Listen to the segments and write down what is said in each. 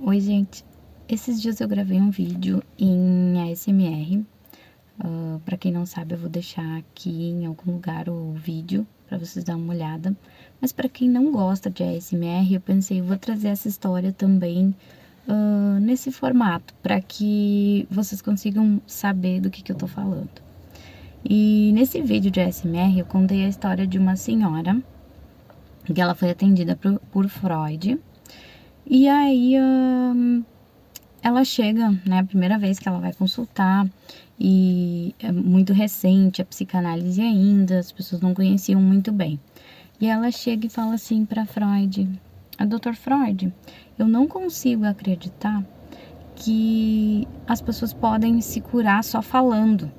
Oi, gente. Esses dias eu gravei um vídeo em ASMR. Pra quem não sabe, eu vou deixar aqui em algum lugar o vídeo pra vocês darem uma olhada. Mas pra quem não gosta de ASMR, eu pensei, eu vou trazer essa história também nesse formato, pra que vocês consigam saber do que eu tô falando. E nesse vídeo de ASMR, eu contei a história de uma senhora que ela foi atendida por Freud. E aí, ela chega, né, a primeira vez que ela vai consultar, e é muito recente a psicanálise ainda, as pessoas não conheciam muito bem. E ela chega e fala assim para Freud: Dr. Freud, eu não consigo acreditar que as pessoas podem se curar só falando.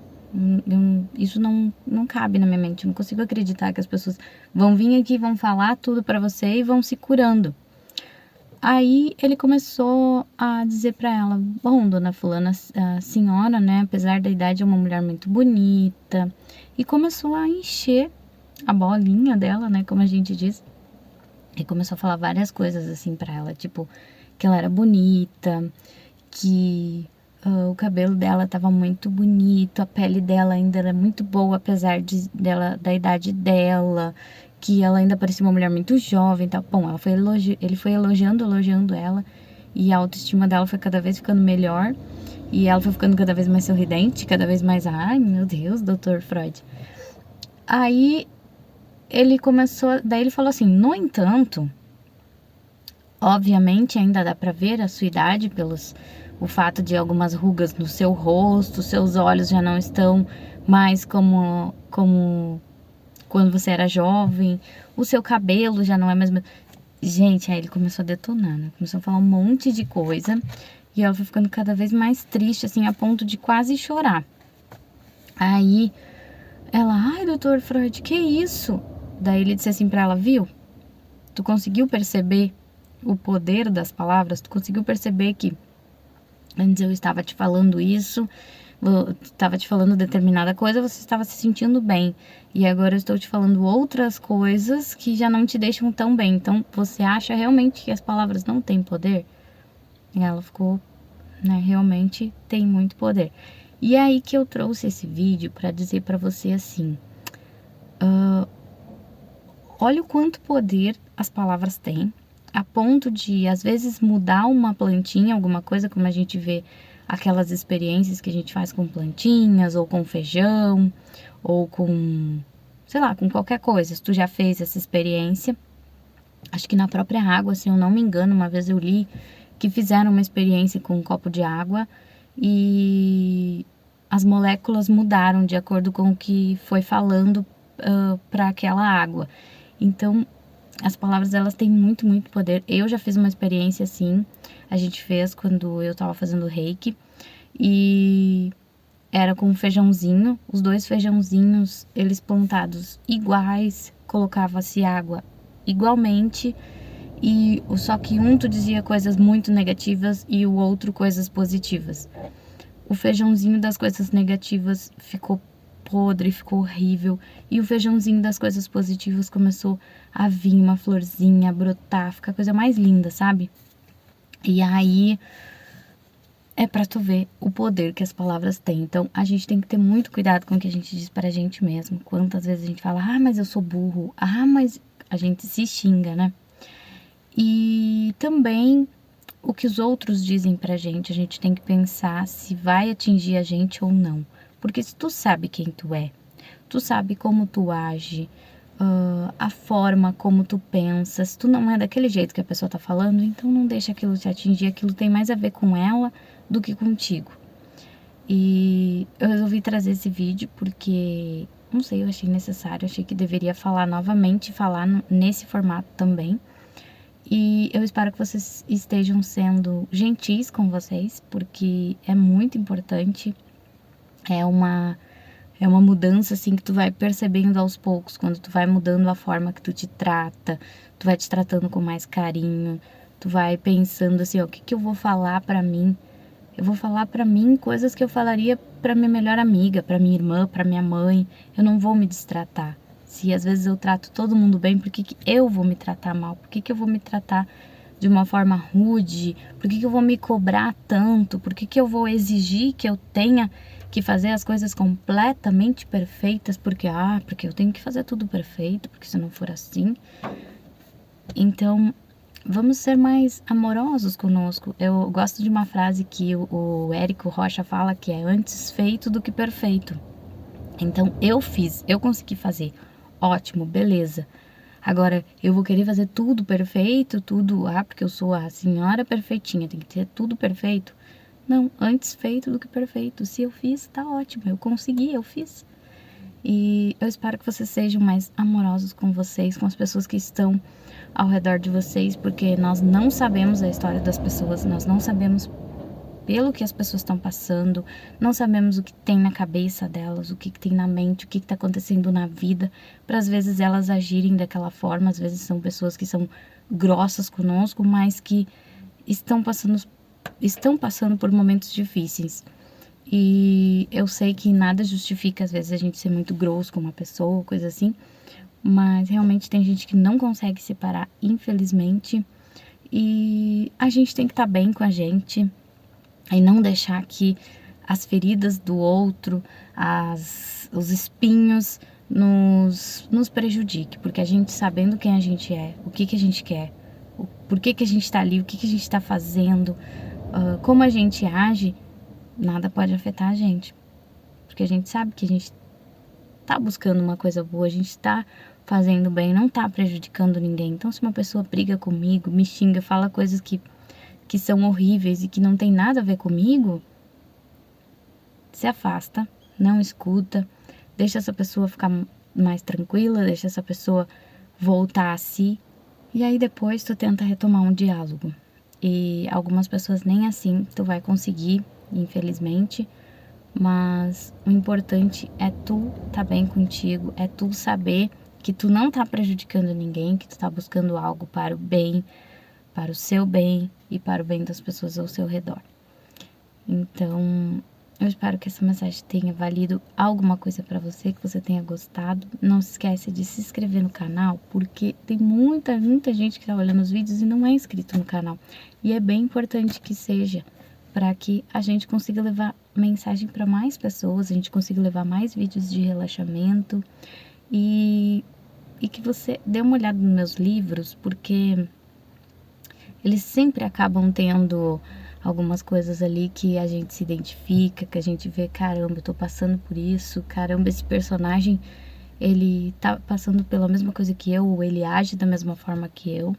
Isso não cabe na minha mente, eu não consigo acreditar que as pessoas vão vir aqui, vão falar tudo para você e vão se curando. Aí ele começou a dizer para ela: bom, dona fulana, a senhora, né, apesar da idade, é uma mulher muito bonita. E começou a encher a bolinha dela, né, como a gente diz. E começou a falar várias coisas assim para ela, tipo, que ela era bonita, que o cabelo dela estava muito bonito, a pele dela ainda era muito boa, apesar da idade dela, que ela ainda parecia uma mulher muito jovem, tal. Bom, ele foi elogiando ela, e a autoestima dela foi cada vez ficando melhor, e ela foi ficando cada vez mais sorridente, cada vez mais, ai, meu Deus, Dr. Freud. Aí daí ele falou assim: no entanto, obviamente ainda dá para ver a sua idade o fato de algumas rugas no seu rosto, seus olhos já não estão mais como quando você era jovem, o seu cabelo já não é mais... Gente, aí ele começou a detonar, né? Começou a falar um monte de coisa, e ela foi ficando cada vez mais triste, assim, a ponto de quase chorar. Aí ela: ai, doutor Freud, que isso? Daí ele disse assim pra ela: viu? Tu conseguiu perceber o poder das palavras? Tu conseguiu perceber que antes eu estava te falando isso, estava te falando determinada coisa, você estava se sentindo bem. E agora eu estou te falando outras coisas que já não te deixam tão bem. Então, você acha realmente que as palavras não têm poder? E ela ficou, né, realmente tem muito poder. E é aí que eu trouxe esse vídeo para dizer para você assim: olha o quanto poder as palavras têm, a ponto de, às vezes, mudar uma plantinha, alguma coisa, como a gente vê aquelas experiências que a gente faz com plantinhas, ou com feijão, ou com, sei lá, com qualquer coisa. Se tu já fez essa experiência, acho que na própria água, se eu não me engano, uma vez eu li que fizeram uma experiência com um copo de água e as moléculas mudaram de acordo com o que foi falando para aquela água. Então, as palavras, elas têm muito, muito poder. Eu já fiz uma experiência assim, a gente fez quando eu tava fazendo reiki, e era com um feijãozinho, os dois feijãozinhos, eles plantados iguais, colocava-se água igualmente, e só que um tu dizia coisas muito negativas e o outro coisas positivas. O feijãozinho das coisas negativas ficou podre, ficou horrível, e o feijãozinho das coisas positivas começou a vir uma florzinha, a brotar, ficar a coisa mais linda, sabe? E aí é pra tu ver o poder que as palavras têm. Então, a gente tem que ter muito cuidado com o que a gente diz pra gente mesmo. Quantas vezes a gente fala: ah, mas eu sou burro, ah, mas a gente se xinga, né? E também o que os outros dizem pra gente, a gente tem que pensar se vai atingir a gente ou não. Porque se tu sabe quem tu é, tu sabe como tu age, a forma como tu pensa, se tu não é daquele jeito que a pessoa tá falando, então não deixa aquilo te atingir, aquilo tem mais a ver com ela do que contigo. E eu resolvi trazer esse vídeo porque, não sei, eu achei necessário, achei que deveria falar novamente, falar nesse formato também. E eu espero que vocês estejam sendo gentis com vocês, porque é muito importante. É uma mudança, assim, que tu vai percebendo aos poucos, quando tu vai mudando a forma que tu te trata, tu vai te tratando com mais carinho, tu vai pensando assim: ó, o que que eu vou falar pra mim? Eu vou falar pra mim coisas que eu falaria pra minha melhor amiga, pra minha irmã, pra minha mãe. Eu não vou me destratar. Se às vezes eu trato todo mundo bem, por que que eu vou me tratar mal? Por que que eu vou me tratar de uma forma rude? Por que eu vou me cobrar tanto? Por que eu vou exigir que eu tenha que fazer as coisas completamente perfeitas? Porque eu tenho que fazer tudo perfeito, porque se não for assim... Então, vamos ser mais amorosos conosco. Eu gosto de uma frase que o Érico Rocha fala, que é antes feito do que perfeito. Então, eu fiz, eu consegui fazer. Ótimo, beleza. Agora, eu vou querer fazer tudo perfeito, tudo, porque eu sou a senhora perfeitinha, tem que ter tudo perfeito. Não, antes feito do que perfeito. Se eu fiz, tá ótimo, eu consegui, eu fiz. E eu espero que vocês sejam mais amorosos com vocês, com as pessoas que estão ao redor de vocês, porque nós não sabemos a história das pessoas, nós não sabemos pelo que as pessoas estão passando, não sabemos o que tem na cabeça delas, o que tem na mente, o que está acontecendo na vida, para às vezes elas agirem daquela forma. Às vezes são pessoas que são grossas conosco, mas que estão passando por momentos difíceis. E eu sei que nada justifica, às vezes, a gente ser muito grosso com uma pessoa, coisa assim, mas realmente tem gente que não consegue separar, infelizmente, e a gente tem que estar bem com a gente e não deixar que as feridas do outro, os espinhos nos prejudique, porque a gente sabendo quem a gente é, o que a gente quer, por que a gente está ali, o que a gente está fazendo, como a gente age, nada pode afetar a gente, porque a gente sabe que a gente tá buscando uma coisa boa, a gente tá fazendo bem, não tá prejudicando ninguém. Então, se uma pessoa briga comigo, me xinga, fala coisas que são horríveis e que não tem nada a ver comigo, se afasta, não escuta, deixa essa pessoa ficar mais tranquila, deixa essa pessoa voltar a si, e aí depois tu tenta retomar um diálogo. E algumas pessoas nem assim tu vai conseguir, infelizmente, mas o importante é tu tá bem contigo, é tu saber que tu não tá prejudicando ninguém, que tu tá buscando algo para o bem, para o seu bem e para o bem das pessoas ao seu redor. Então, eu espero que essa mensagem tenha valido alguma coisa para você, que você tenha gostado. Não se esqueça de se inscrever no canal, porque tem muita gente que tá olhando os vídeos e não é inscrito no canal. E é bem importante que seja, para que a gente consiga levar mensagem para mais pessoas, a gente consiga levar mais vídeos de relaxamento e que você dê uma olhada nos meus livros, porque eles sempre acabam tendo algumas coisas ali que a gente se identifica, que a gente vê, caramba, eu tô passando por isso, caramba, esse personagem, ele tá passando pela mesma coisa que eu, ou ele age da mesma forma que eu.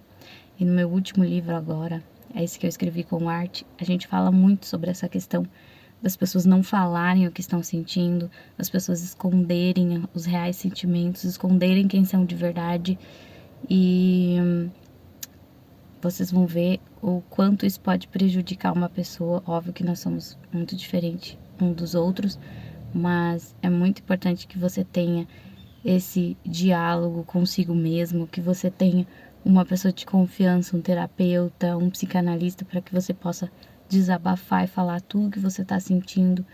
E no meu último livro agora, é esse que eu escrevi com arte, a gente fala muito sobre essa questão das pessoas não falarem o que estão sentindo, das pessoas esconderem os reais sentimentos, esconderem quem são de verdade, e vocês vão ver o quanto isso pode prejudicar uma pessoa. Óbvio que nós somos muito diferentes um dos outros, mas é muito importante que você tenha esse diálogo consigo mesmo, que você tenha uma pessoa de confiança, um terapeuta, um psicanalista, para que você possa desabafar e falar tudo que você está sentindo,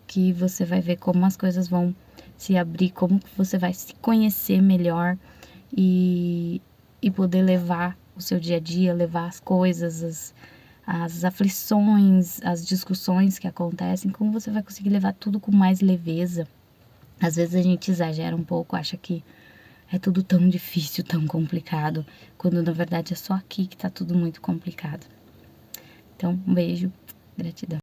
que você vai ver como as coisas vão se abrir, como que você vai se conhecer melhor e poder levar o seu dia a dia, levar as coisas, as aflições, as discussões que acontecem, como você vai conseguir levar tudo com mais leveza. Às vezes a gente exagera um pouco, acha que é tudo tão difícil, tão complicado, quando na verdade é só aqui que tá tudo muito complicado. Então, um beijo, gratidão.